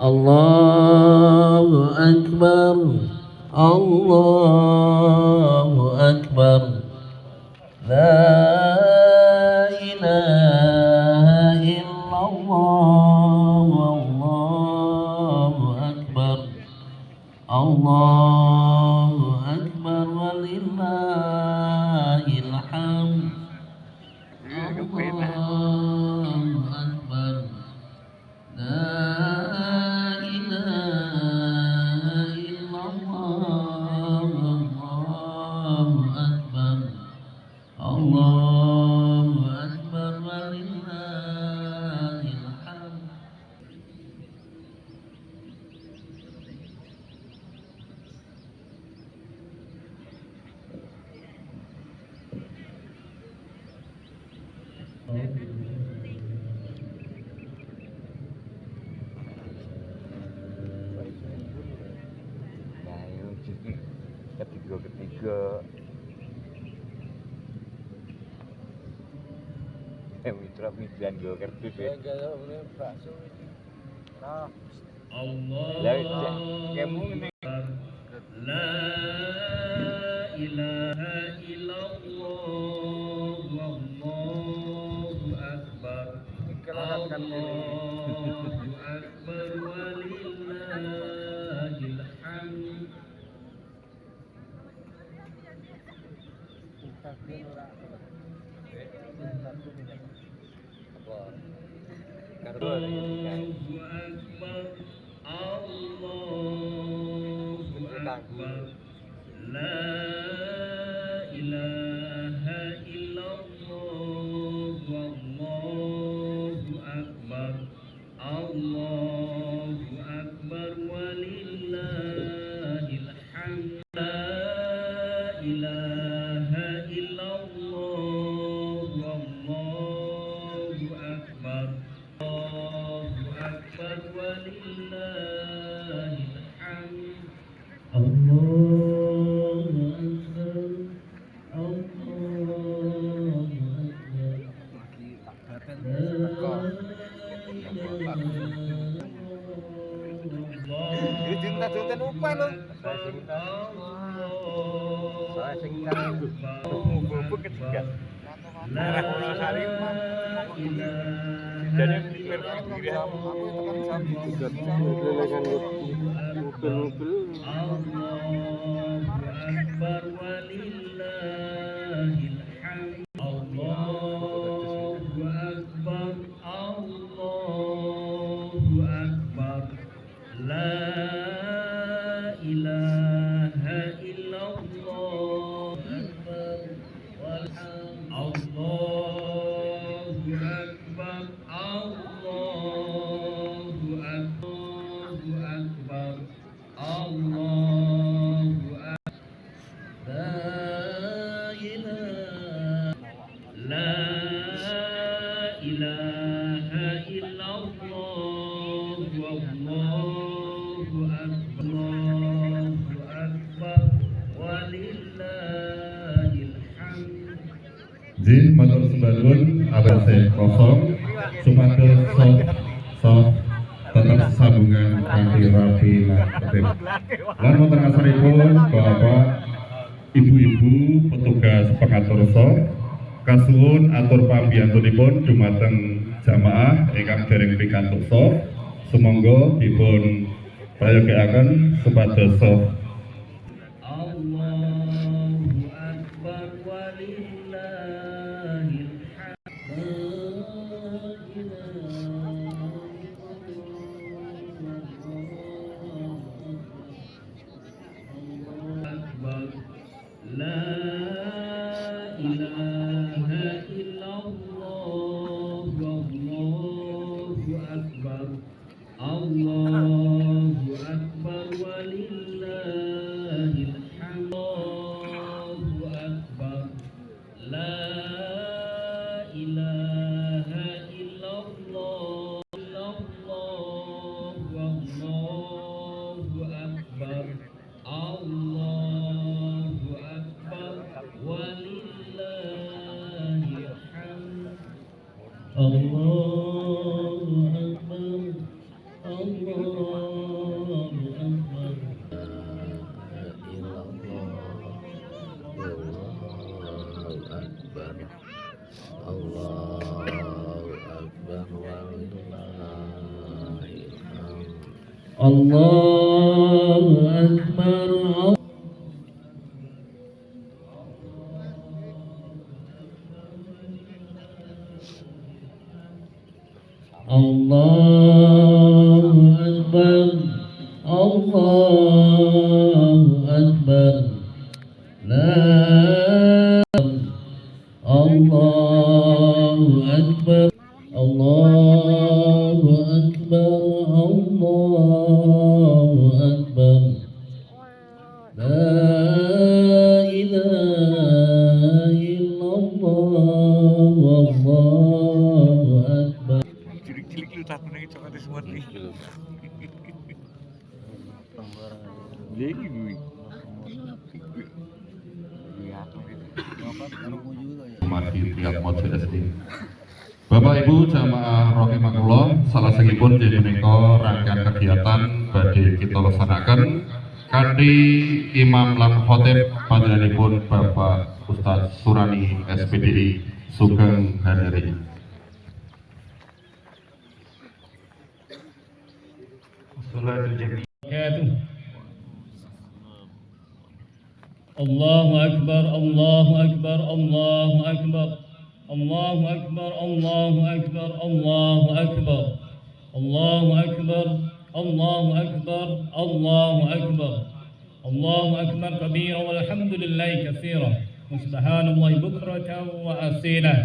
Allahu Akbar, Allahu Akbar, la ilaha illallah, Allahu Akbar, Allahu Akbar, walillahil hamd. Allahu Akbar, la ilaha illallah, Allahu Akbar, Allahu Akbar, walillahil hamd. Nah, ini jadi ketiga mitra migran gue kertas ya. Allah Kamu ini la ilaha illallah, wallahu akbar, Allahu akbar, walillahil hamd. Allahu akbar, Allahu akbar, la ilaha illallah, wallahu akbar, Allahu akbar, walillahil hamd. La ilaha illallah, wallahu akbar, Allahu akbar, walillahil hamd. Allahu akbar, Allahu akbar, cinta lupa lo. Saya singkat buku ketiga. Arah Wonosari mah. Jadi mikir diri aku tekan sapi juga. Allahu akbar, walillahil hamd. Allahu akbar, Allahu akbar, la ilaha illallah, akbar walhamd. Allahu akbar, Allahu akbar, Allahu akbar, la ilaha illallah, wallahu akbar, walillahil hamd. Jin matur sembadun ABC kosong supados soft tetap sambungan kanthi rapi lan tertib. Lan wonten ngasaripun Bapak Ibu-ibu petugas pengatur soft kasuwun atur pambiyantunipun dumateng jamaah ingkang dereng pikantuk soft sumangga dipun prayogakaken supados soft. Allahu akbar, walillahil hamd. La ilaha illallah, wallahu akbar, Allahu akbar, walillahil hamd. Allahu akbar, la ilaha illallah, wallahu akbar, Allahu akbar, walillahil hamd. Allahu akbar. Allahu Akbar. Allahu Akbar. Allahu Akbar. La Allahu Akbar. Allahu Akbar. Allahu Akbar. La ilaha illallah. Wallahu Akbar. Cilik-cilik lu tak pernah coba semua nih. Lagi gue. Mati tiap mojo SD. Bapak Ibu jamaah rahimakumullah, salah sangipun inggih menika rangkaian kegiatan badhe kita laksanaken kanthi Imam lan Khotib panjenenganipun Bapak Ustaz Surani SPDI Sugeng Handari. Allahu Akbar, Allahu Akbar, Allahu Akbar, Allahu Akbar, Allahu Akbar, Allahu Akbar, Allahu Akbar, Allahu Akbar, Allahu Akbar, Allahu Akbar kabira walhamdulillahi katsira wa subhanallahi bukratan wa asila.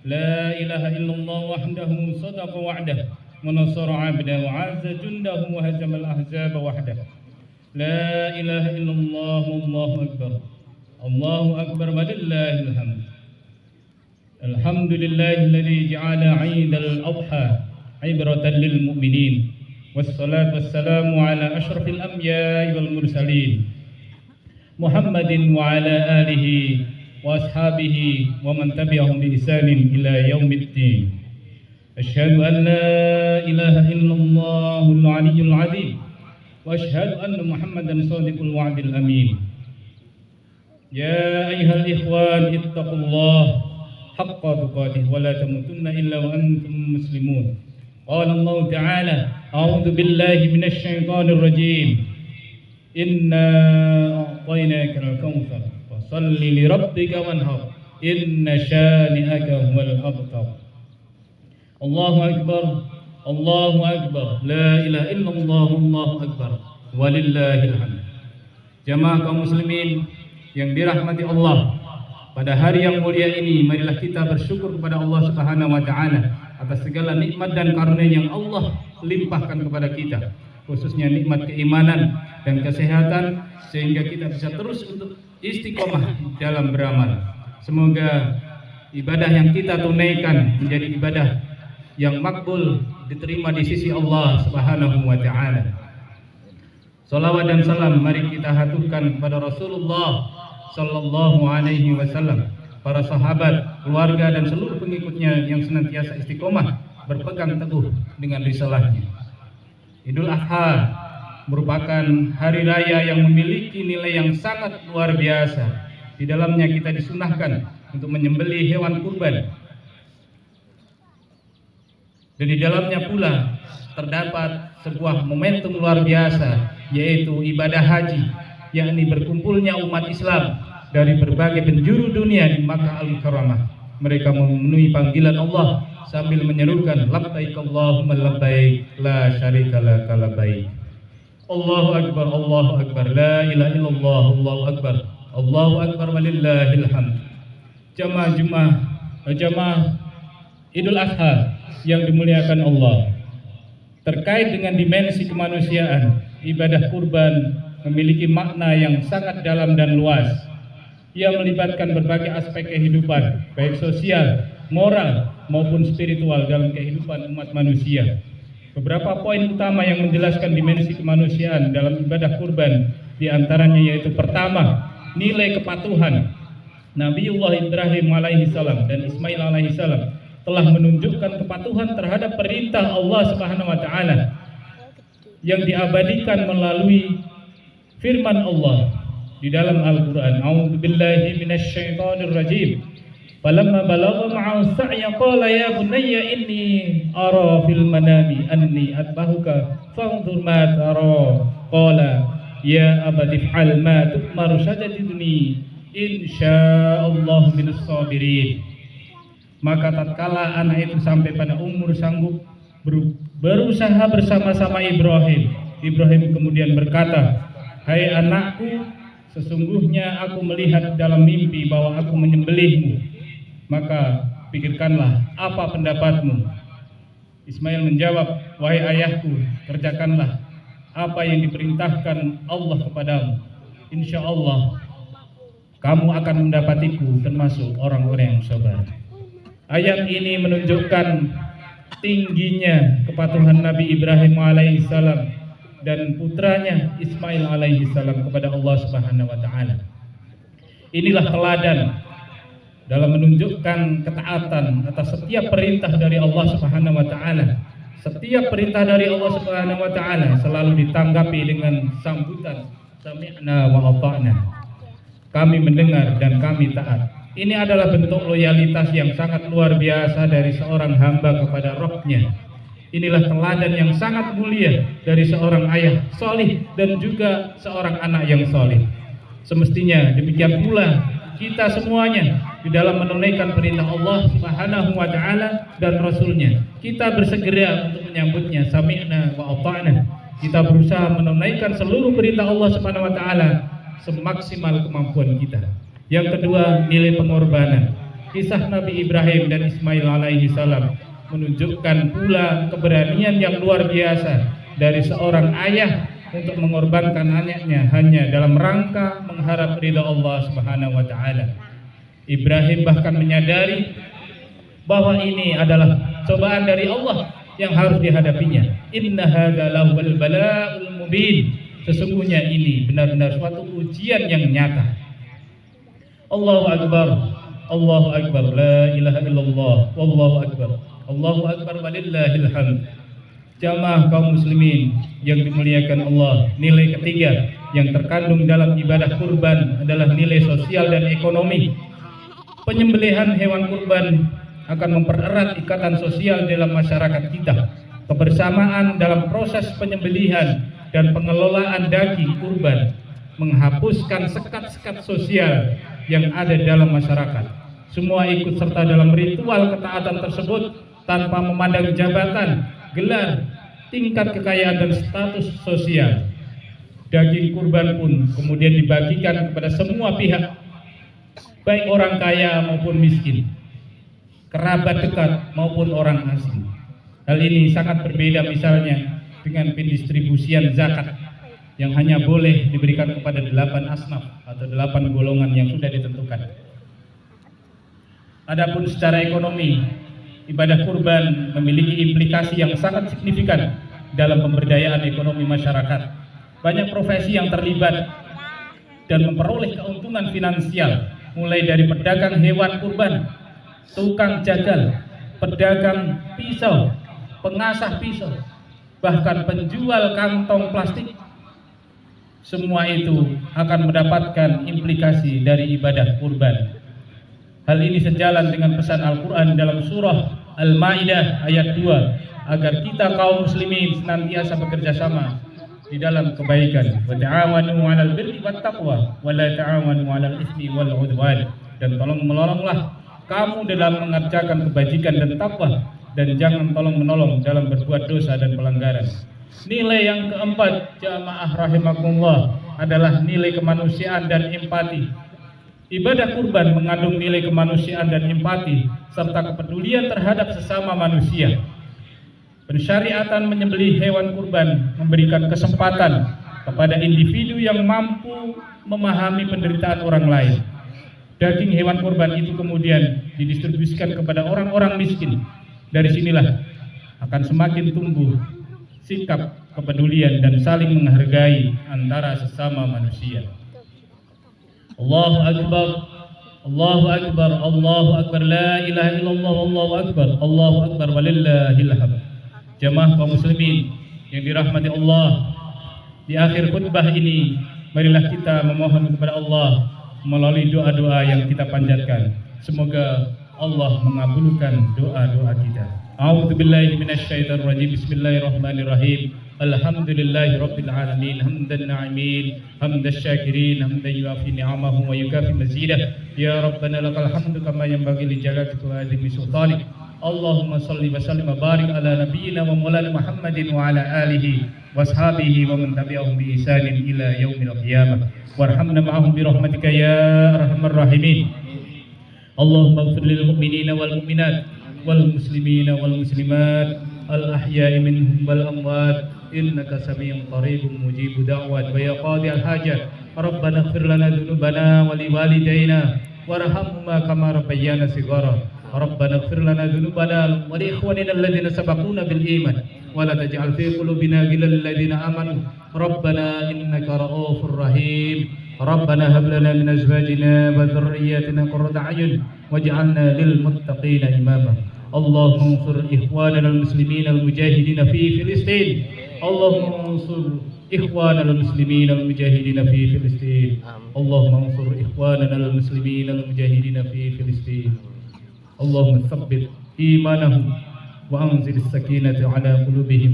La ilaha illallah wahdahu sadaqa wa'dah wa nasara 'abdahu wa 'azza jundahu wa hazama al-ahzaba wahdahu. La ilaha illallah wallahu akbar. Allahu akbar walillahil hamd. Alhamdulillahilladzi ja'ala 'idal adha 'ibratan lil mu'minin. Wassalatu wassalamu ala asyrafil anbiya'i wal mursalin. Muhammadin wa ala alihi wa ashabihi wa man tabi'ahum bi ihsanin ila yaumiddin. Asyhadu an la ilaha illallahul 'aliyyul 'azim. وأشهد أن محمدا صادق الوعد الأمين. يا أيها الإخوان اتقوا الله حق تقاته ولا تموتن إلا وأنتم مسلمون. قال الله تعالى أعوذ بالله من الشيطان الرجيم إنا أعطيناك الكوثر فصل لربك وانهر إن شانئك هو الأبتر. الله أكبر. Allahu Akbar, la ilaha illallah, Allahu Akbar, walillahil hamd. Jamaah kaum muslimin yang dirahmati Allah, pada hari yang mulia ini marilah kita bersyukur kepada Allah Subhanahu wa taala atas segala nikmat dan karunia yang Allah limpahkan kepada kita, khususnya nikmat keimanan dan kesehatan sehingga kita bisa terus untuk istiqomah dalam beramal. Semoga ibadah yang kita tunaikan menjadi ibadah yang makbul, diterima di sisi Allah Subhanahu wa taala. Salawat dan salam mari kita haturkan kepada Rasulullah sallallahu alaihi wasallam, para sahabat, keluarga dan seluruh pengikutnya yang senantiasa istiqomah berpegang teguh dengan risalahnya. Idul Adha merupakan hari raya yang memiliki nilai yang sangat luar biasa. Di dalamnya kita disunahkan untuk menyembelih hewan kurban. Dan di dalamnya pula terdapat sebuah momentum luar biasa, yaitu ibadah haji, yakni berkumpulnya umat Islam dari berbagai penjuru dunia di Makkah Al-Mukarramah. Mereka memenuhi panggilan Allah sambil menyerukan labbaik Allahumma labbaik la syarika laka labbaik. Allahu Akbar, Allahu Akbar, la ilaha illallah, Allahu Akbar, Allahu Akbar walillahil hamd. Jamaah Idul Adha yang dimuliakan Allah, terkait dengan dimensi kemanusiaan, ibadah kurban memiliki makna yang sangat dalam dan luas. Ia melibatkan berbagai aspek kehidupan, baik sosial, moral, maupun spiritual dalam kehidupan umat manusia. Beberapa poin utama yang menjelaskan dimensi kemanusiaan dalam ibadah kurban diantaranya yaitu pertama, nilai kepatuhan. Nabiullah Ibrahim alaihissalam dan Ismail alaihissalam telah menunjukkan kepatuhan terhadap perintah Allah Subhanahu wa taala. yang diabadikan melalui firman Allah di dalam Al-Quran. A'udzubillahi minasyaitonir rajim. Falamma balagha ma'ahu sa'ya qala ya bunayya inni ara fil manami anni atbahuka fanzur ma tara. Qala ya abati if'al ma tu'mar satajidni insyaallah minas sabirin. Maka tatkala anak itu sampai pada umur sanggup berusaha bersama-sama Ibrahim kemudian berkata, "Hai anakku, sesungguhnya aku melihat dalam mimpi bahwa aku menyembelihmu. Maka pikirkanlah apa pendapatmu." Ismail menjawab, "Wahai ayahku, kerjakanlah apa yang diperintahkan Allah kepadamu. Insya Allah kamu akan mendapatiku termasuk orang-orang yang sabar." Ayat ini menunjukkan tingginya kepatuhan Nabi Ibrahim alaihissalam dan putranya Ismail alaihissalam kepada Allah Subhanahu wa taala. Inilah teladan dalam menunjukkan ketaatan atas setiap perintah dari Allah Subhanahu wa taala. Setiap perintah dari Allah Subhanahu wa taala selalu ditanggapi dengan sambutan sami'na wa ata'na. Kami mendengar dan kami taat. Ini adalah bentuk loyalitas yang sangat luar biasa dari seorang hamba kepada Rabb-nya. Inilah teladan yang sangat mulia dari seorang ayah solih dan juga seorang anak yang solih. Semestinya demikian pula kita semuanya di dalam menunaikan perintah Allah Subhanahu wa taala dan Rasul-Nya. Kita bersegera untuk menyambutnya sami'na wa ata'na. Kita berusaha menunaikan seluruh perintah Allah Subhanahu wa taala semaksimal kemampuan kita. Yang kedua, nilai pengorbanan. Kisah Nabi Ibrahim dan Ismail alaihi salam menunjukkan pula keberanian yang luar biasa dari seorang ayah untuk mengorbankan anaknya hanya dalam rangka mengharap ridha Allah Subhanahu wa taala. Ibrahim bahkan menyadari bahwa ini adalah cobaan dari Allah yang harus dihadapinya. Inna hadza lahul bala'ul mubin. Sesungguhnya ini benar-benar suatu ujian yang nyata. Allahu Akbar, Allahu Akbar, la ilaha illallah, wallahu akbar, Allahu Akbar walillahil hamd. Jamaah kaum muslimin yang dimuliakan Allah, nilai ketiga yang terkandung dalam ibadah kurban adalah nilai sosial dan ekonomi. Penyembelihan hewan kurban akan mempererat ikatan sosial dalam masyarakat kita. Kebersamaan dalam proses penyembelihan dan pengelolaan daging kurban menghapuskan sekat-sekat sosial yang ada dalam masyarakat. Semua ikut serta dalam ritual ketaatan tersebut tanpa memandang jabatan, gelar, tingkat kekayaan dan status sosial. Daging kurban pun kemudian dibagikan kepada semua pihak, baik orang kaya maupun miskin, kerabat dekat maupun orang asing. Hal ini sangat berbeda misalnya dengan pendistribusian zakat yang hanya boleh diberikan kepada 8 asnaf atau 8 golongan yang sudah ditentukan. Adapun secara ekonomi, ibadah kurban memiliki implikasi yang sangat signifikan dalam pemberdayaan ekonomi masyarakat. Banyak profesi yang terlibat dan memperoleh keuntungan finansial, mulai dari pedagang hewan kurban, tukang jagal, pedagang pisau, pengasah pisau, bahkan penjual kantong plastik. Semua itu akan mendapatkan implikasi dari ibadah kurban. Hal ini sejalan dengan pesan Al-Quran dalam surah Al-Ma'idah ayat 2, agar kita kaum muslimin senantiasa bekerja sama di dalam kebaikan. Wa ta'awanu 'alal birri wat taqwa wa la ta'awanu 'alal itsmi wal 'udwan. Dan tolong menolonglah kamu dalam mengerjakan kebajikan dan takwa, dan jangan tolong menolong dalam berbuat dosa dan pelanggaran. Nilai yang keempat, jamaah rahimakumullah, adalah nilai kemanusiaan dan empati. Ibadah kurban mengandung nilai kemanusiaan dan empati serta kepedulian terhadap sesama manusia. Pensyariatan menyembelih hewan kurban memberikan kesempatan kepada individu yang mampu memahami penderitaan orang lain. Daging hewan kurban itu kemudian didistribusikan kepada orang-orang miskin. Dari sinilah akan semakin tumbuh sikap kepedulian dan saling menghargai antara sesama manusia. Allahu Akbar, Allahu Akbar, Allahu Akbar, la ilaha illallah, Allahu Akbar, Allahu Akbar walillahil hamd. Jamaah kaum muslimin yang dirahmati Allah, di akhir khutbah ini marilah kita memohon kepada Allah melalui doa-doa yang kita panjatkan. Semoga Allah mengabulkan doa-doa kita. A'udzubillahi minasyaitonir rajim. Bismillahirrahmanirrahim. Alhamdulillahi rabbil alamin, hamdan na'imin, hamdash syakirin, hamdan yuafi ni'amahu wa yukafi mazidah. Ya Rabbana lakal hamdu kama yanbaghi li jalali wa sultanik. Allahumma salli wa sallim wa barik ala nabiyyina wa maulana Muhammadin wa ala alihi wa ashabihi wa man tabi'ahum bi ihsanin ila yaumil qiyamah. Warhamna ma'ahum bi rahmatika ya arhamar rahimin. Allahumma ighfir lil mu'minina wal mu'minat wal muslimina wal muslimat al ahya'i minhum wal amwat innaka samiyyun qaribun mujibud da'wat wa ya qadi al hajat. Rabbana ighfir lana dhunubana wa li walidayna warhamhuma kama rabbayana shighara. ربنا اغفر لنا ذنوبنا ولإخواننا الذين سبقونا بالإيمان ولا تجعل في قلوبنا غلا للذين آمنوا ربنا إنك رؤوف رحيم. ربنا هب لنا من أزواجنا وذرياتنا قرة أعين واجعلنا للمتقين إماما. اللهم انصر إخواننا المسلمين المجاهدين في فلسطين. اللهم انصر إخواننا المسلمين المجاهدين في فلسطين. اللهم انصر إخواننا المسلمين المجاهدين في فلسطين. اللهم ثبت إيمانهم وأنزل السكينة على قلوبهم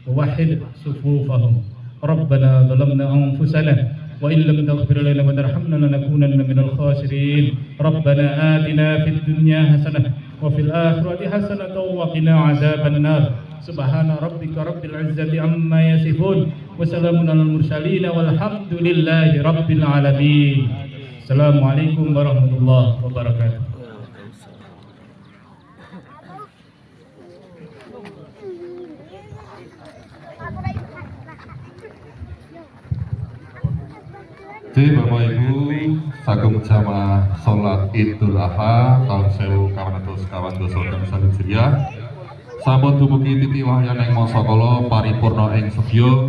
ووحد صفوفهم. ربنا ظلمنا أنفسنا وإن لم تغفر لنا وترحمنا لنكونن من الخاسرين. ربنا آتنا في الدنيا حسنة وفي الآخرة حسنة وقنا عذاب النار. سبحان ربك رب العزة عما يصفون وسلام على المرسلين والحمد لله رب العالمين. السلام عليكم ورحمة الله وبركاته. Jadi Bapak Ibu sagung jamaah sholat Idul Adha tahun 1442 Hijriah sampun dumugi titi wahyan ing masa kala paripurna ing sedya